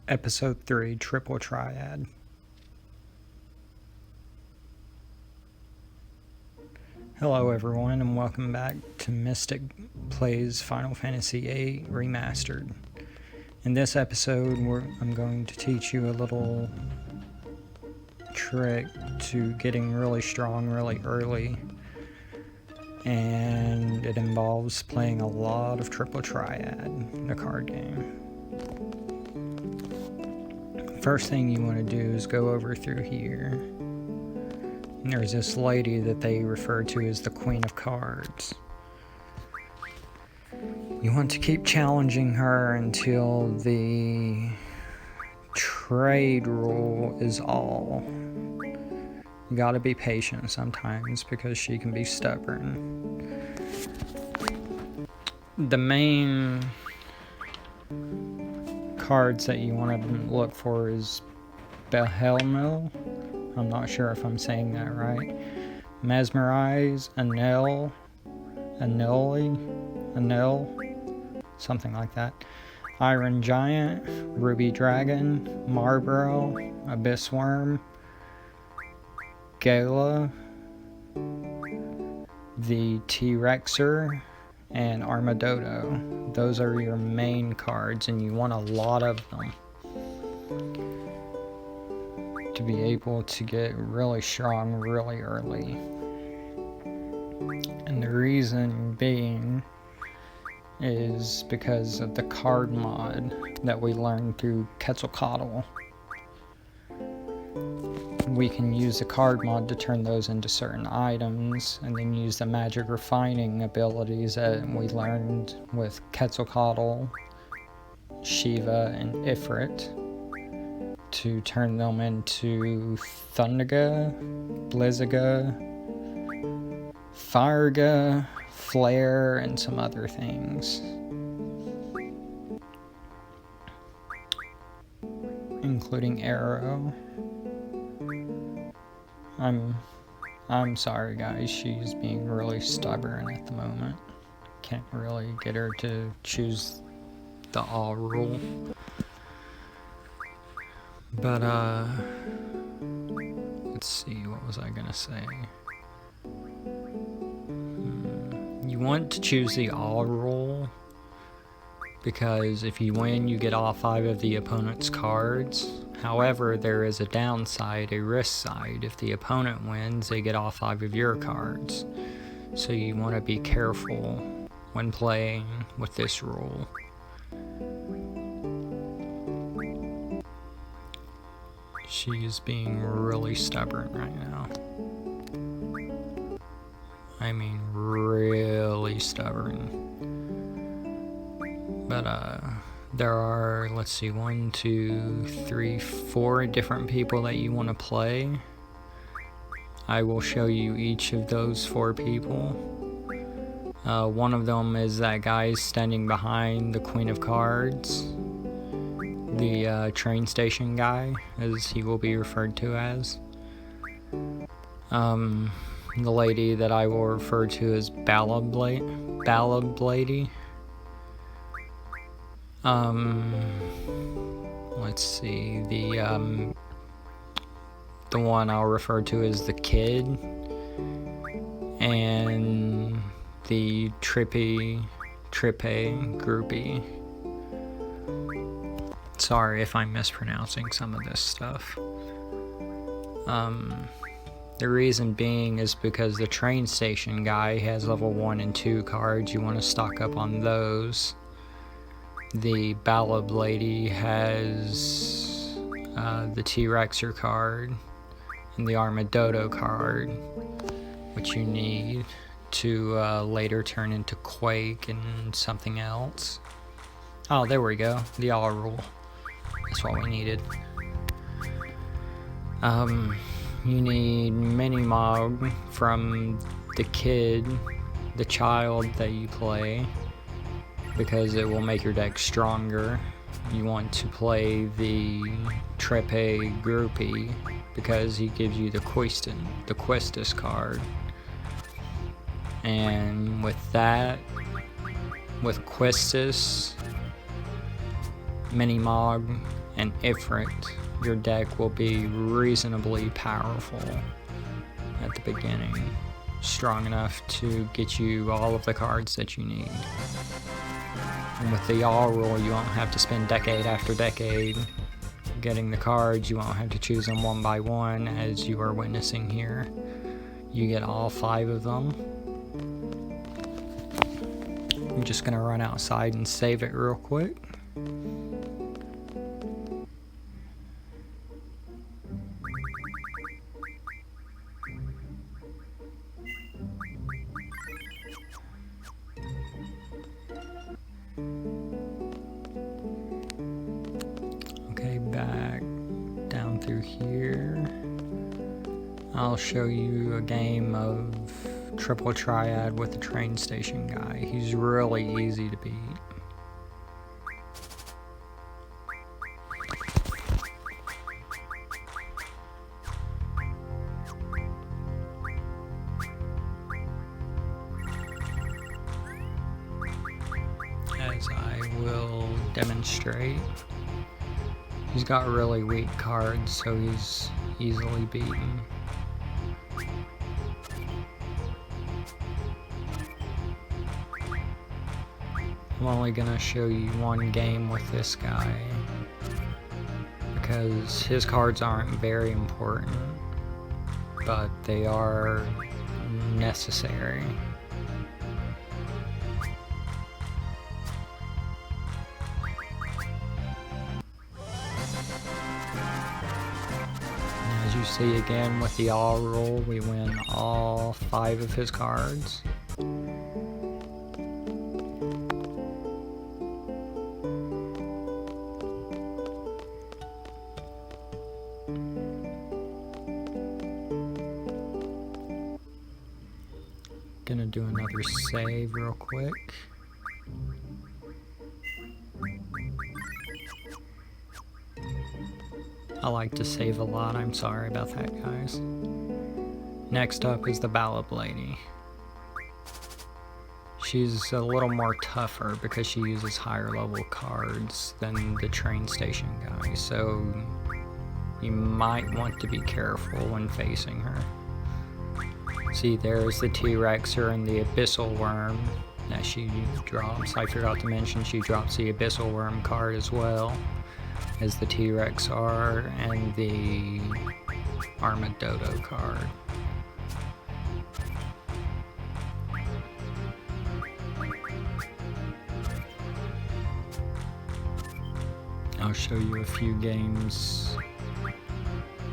Episode 3, Triple Triad. Hello everyone and welcome back to Mystic Plays Final Fantasy VIII Remastered. In this episode, I'm going to teach you a little trick to getting really strong really early. And it involves playing a lot of Triple Triad, the card game. First thing you want to do is go over through here. And there's this lady that they refer to as the Queen of Cards. You want to keep challenging her until the trade rule is all. You gotta be patient sometimes because she can be stubborn. The main cards that you want to look for is Behelmil. I'm not sure if I'm saying that right. Mesmerize, Anel, something like that. Iron Giant, Ruby Dragon, Marlborough, Abyss Worm, Gala, the T-Rexer, and Armadodo. Those are your main cards, and you want a lot of them to be able to get really strong really early. And the reason being is because of the card mod that we learned through Quetzalcoatl. We can use the card mod to turn those into certain items, and then use the magic refining abilities that we learned with Quetzalcoatl, Shiva, and Ifrit to turn them into Thundaga, Blizzaga, Fireга, Flare, and some other things. Including Arrow. I'm sorry guys, she's being really stubborn at the moment. Can't really get her to choose the all rule. But let's see, what was I gonna say? You want to choose the all rule because if you win, you get all 5 of the opponent's cards. However, there is a downside, a risk side. If the opponent wins, they get all 5 of your cards. So you want to be careful when playing with this rule. She is being really stubborn right now. I mean, really stubborn. But, there are, let's see, 1, 2, 3, 4 different people that you want to play. I will show you each of those 4 people. One of them is that guy standing behind the Queen of Cards. The train station guy, as he will be referred to as. The lady that I will refer to as Ballad Lady. Let's see, the one I'll refer to as the Kid, and the Trippe groupie. Sorry if I'm mispronouncing some of this stuff. The reason being is because the train station guy has level 1 and 2 cards. You want to stock up on those. The Ballad Lady has the T-Rexer card and the Armadodo card, which you need to later turn into Quake and something else. Oh, there we go. The all rule. That's what we needed. You need Minimog from the Kid, the child that you play, because it will make your deck stronger. You want to play the Trippe groupie because he gives you the Questus card. And with that, with Questus, Minimog, and Ifrit, your deck will be reasonably powerful at the beginning, strong enough to get you all of the cards that you need. And with the all rule, you won't have to spend decade after decade getting the cards. You won't have to choose them one by one, as you are witnessing here. You get all 5 of them. I'm just gonna run outside and save it real quick. Okay, back down through here. I'll show you a game of Triple Triad with the train station guy. He's really easy to beat. As I will demonstrate, he's got really weak cards, so he's easily beaten. I'm only gonna show you one game with this guy because his cards aren't very important, but they are necessary. As you see again with the all rule, we win all 5 of his cards. Gonna do another save real quick. I like to save a lot, I'm sorry about that, guys. Next up is the Ballad Lady. She's a little more tougher because she uses higher level cards than the train station guy, so you might want to be careful when facing her. See, there's the T-Rexer and the Abyssal Worm that she drops. I forgot to mention she drops the Abyssal Worm card as well as the T-Rex are, and the Armadodo card. I'll show you a few games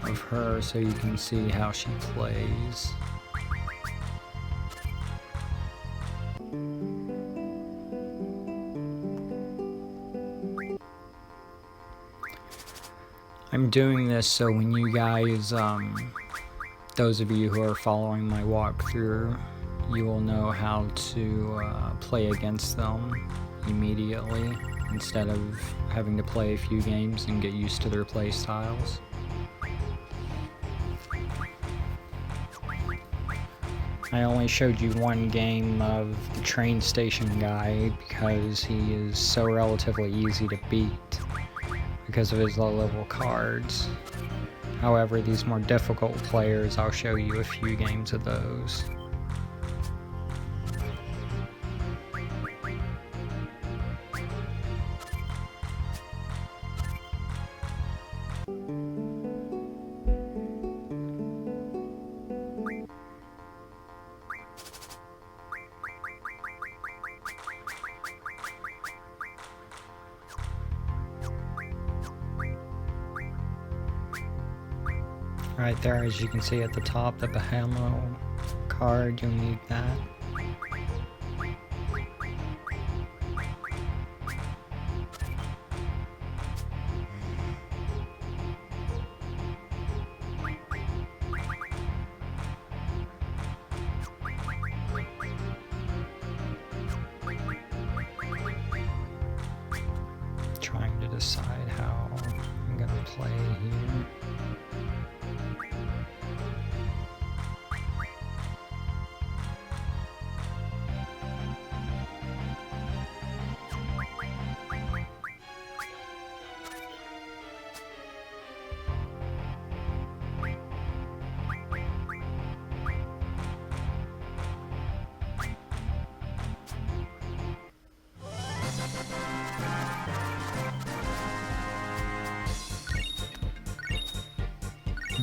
of her so you can see how she plays. I'm doing this so when you guys, those of you who are following my walkthrough, you will know how to play against them immediately instead of having to play a few games and get used to their play styles. I only showed you one game of the train station guy because he is so relatively easy to beat because of his low level cards. However, these more difficult players, I'll show you a few games of those. Right there, as you can see at the top, the Bahamo card, you'll need that. Trying to decide how I'm gonna play here.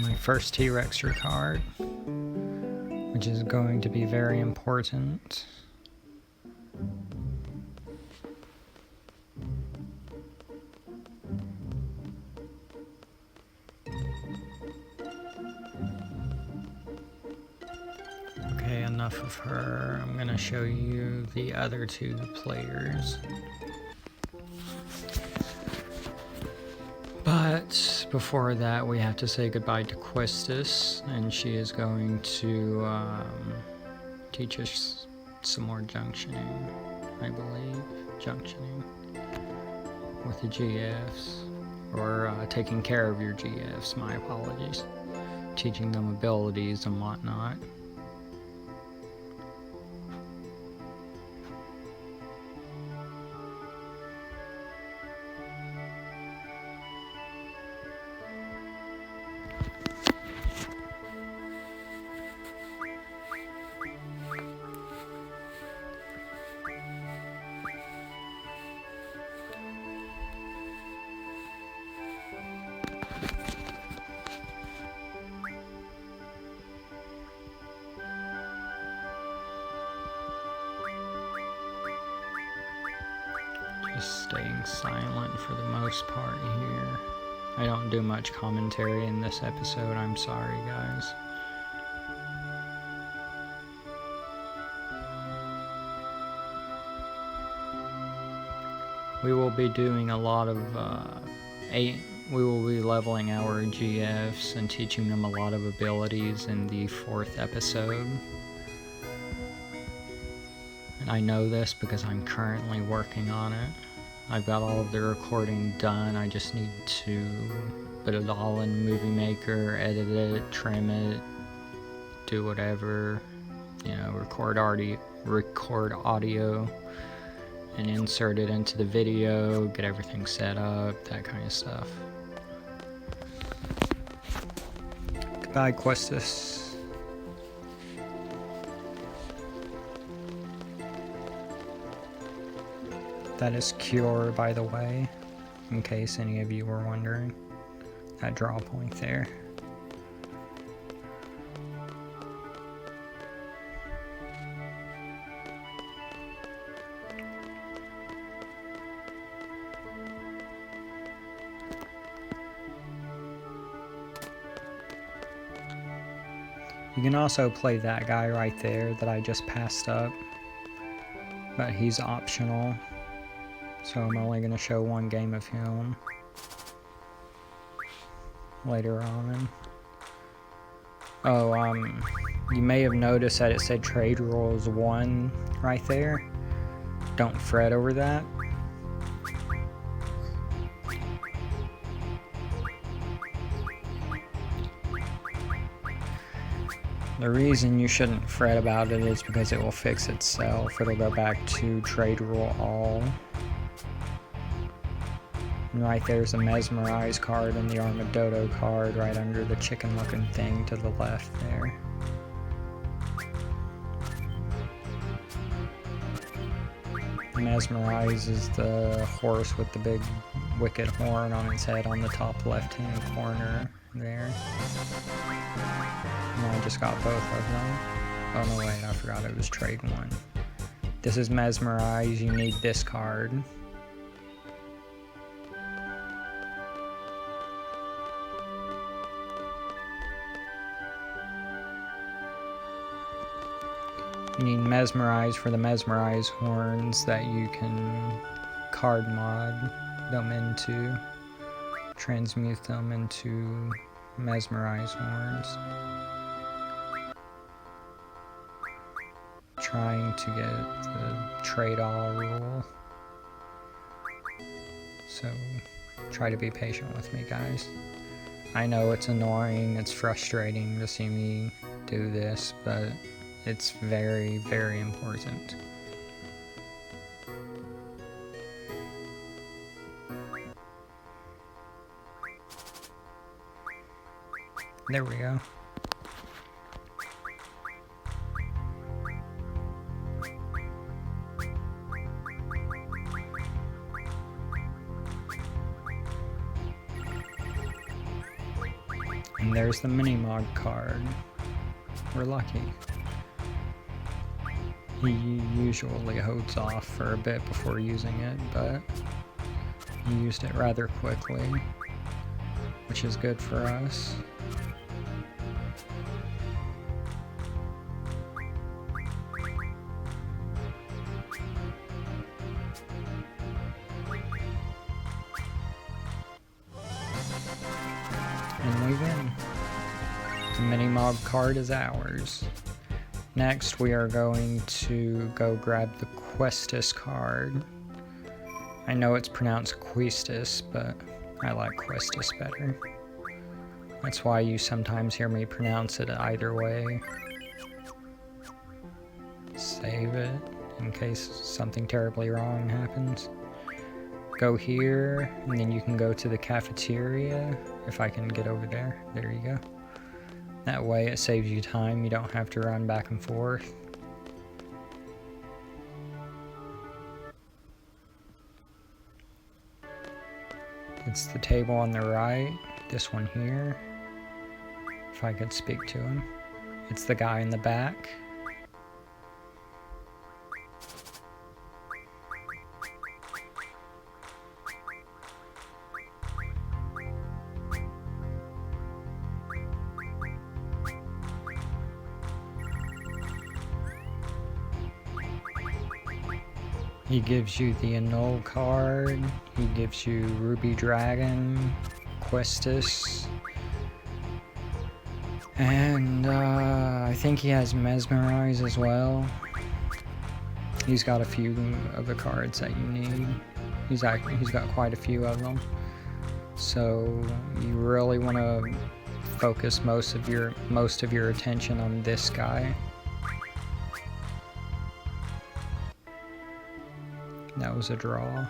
My first T-Rexer card, which is going to be very important. Okay, enough of her. I'm gonna show you the other two players. But before that, we have to say goodbye to Questus, and she is going to teach us some more junctioning, I believe. Junctioning with the GFs, or taking care of your GFs, my apologies. Teaching them abilities and whatnot. Just staying silent for the most part here. I don't do much commentary in this episode, I'm sorry guys. We will be doing a lot of we will be leveling our GFs and teaching them a lot of abilities in the 4th episode. And I know this because I'm currently working on it. I've got all of the recording done, I just need to put it all in Movie Maker, edit it, trim it, do whatever, you know, record audio, and insert it into the video, get everything set up, that kind of stuff. Goodbye, Questus. That is Cure, by the way, in case any of you were wondering. That draw point there. You can also play that guy right there that I just passed up, but he's optional. So I'm only going to show one game of him later on. Oh, you may have noticed that it said Trade Rules 1 right there. Don't fret over that. The reason you shouldn't fret about it is because it will fix itself. It'll go back to Trade Rule All. And right there's a Mesmerize card and the Armadodo card right under the chicken looking thing to the left there. Mesmerize is the horse with the big wicked horn on its head on the top left hand corner there. And I just got both of them. Oh no wait, I forgot it was Trade 1. This is Mesmerize, you need this card. You need Mesmerize for the Mesmerize horns that you can card mod them into, transmute them into Mesmerize horns. Trying to get the trade all rule. So try to be patient with me, guys. I know it's annoying, it's frustrating to see me do this, but it's very, very important. There we go. And And there's the mini mod card. We're lucky. He usually holds off for a bit before using it, but he used it rather quickly, which is good for us. And we win. The mini mob card is ours. Next, we are going to go grab the Questus card. I know it's pronounced Questus, but I like Questus better. That's why you sometimes hear me pronounce it either way. Save it in case something terribly wrong happens. Go here, and then you can go to the cafeteria. If I can get over there. There you go. That way it saves you time. You don't have to run back and forth. It's the table on the right. This one here. If I could speak to him. It's the guy in the back. He gives you the Annul card, he gives you Ruby Dragon, Questus, and I think he has Mesmerize as well. He's got a few of the cards that you need. He's got quite a few of them. So you really want to focus most of your attention on this guy. That was a draw.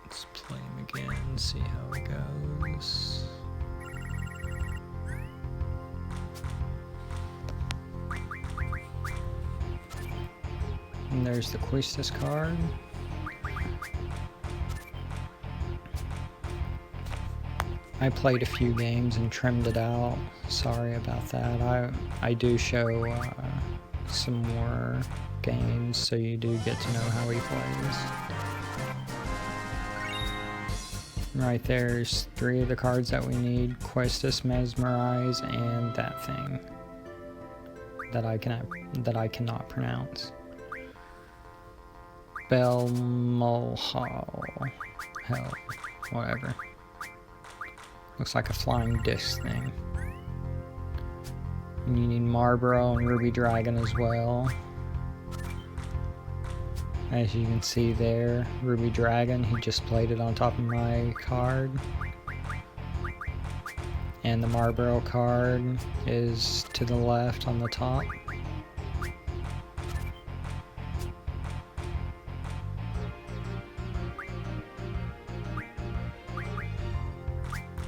Let's play him again and see how it goes. And there's the Questus card. I played a few games and trimmed it out. Sorry about that. I do show some more games, so you do get to know how he plays. Right there's 3 of the cards that we need: Questus, Mesmerize, and that thing that I cannot pronounce. Belmolhal. Hell, whatever. Looks like a flying disc thing. And you need Marlboro and Ruby Dragon as well. As you can see there, Ruby Dragon, he just played it on top of my card. And the Marlboro card is to the left on the top.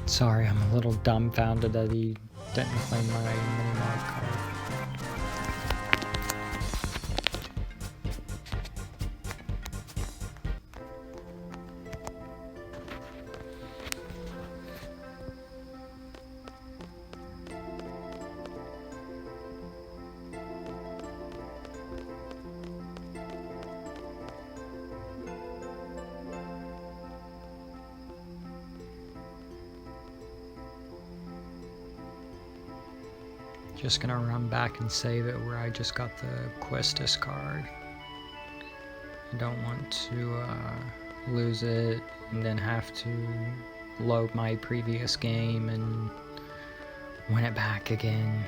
Sorry, I'm a little dumbfounded that he didn't play my mini-mod card. Just gonna run back and save it where I just got the Questus card. I don't want to lose it and then have to load my previous game and win it back again.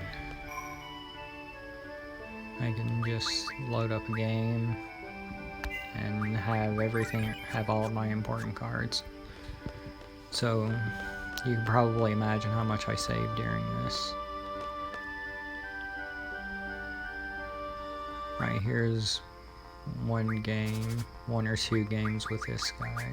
I can just load up a game and have all of my important cards. So you can probably imagine how much I saved during this. Right, here's one or two games with this guy.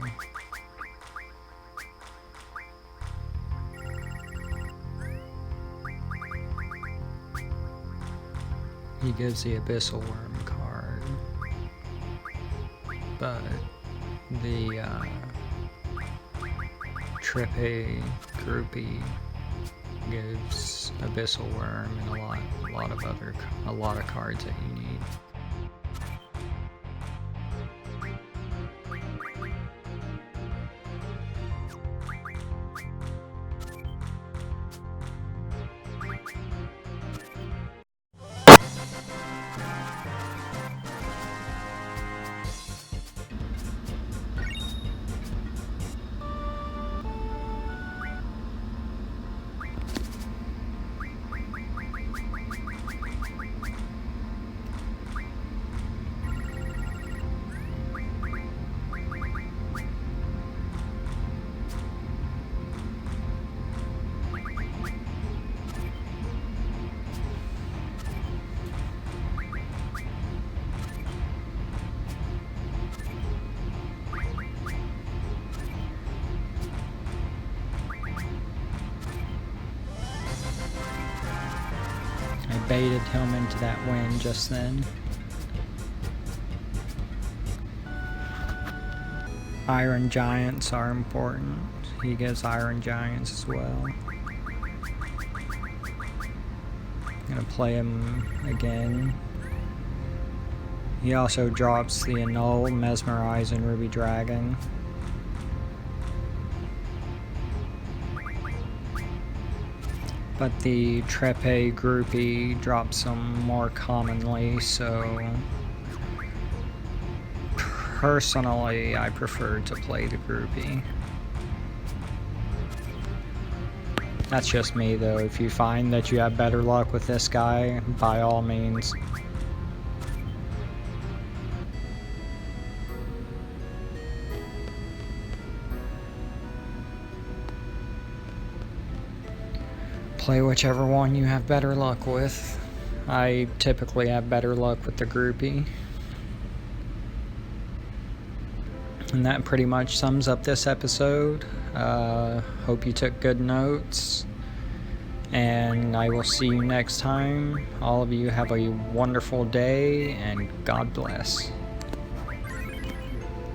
He gives the Abyssal Worm card. but the Triple Groupie gives Abyssal Worm and a lot of cards that you need. I baited him into that win just then. Iron Giants are important. He gives Iron Giants as well. I'm gonna play him again. He also drops the Annul, Mesmerize, and Ruby Dragon. But the Triple Groupie drops them more commonly, so personally I prefer to play the Groupie. That's just me though. If you find that you have better luck with this guy, by all means. Play whichever one you have better luck with. I typically have better luck with the Groupie. And that pretty much sums up this episode. Hope you took good notes. And I will see you next time. All of you have a wonderful day, and God bless.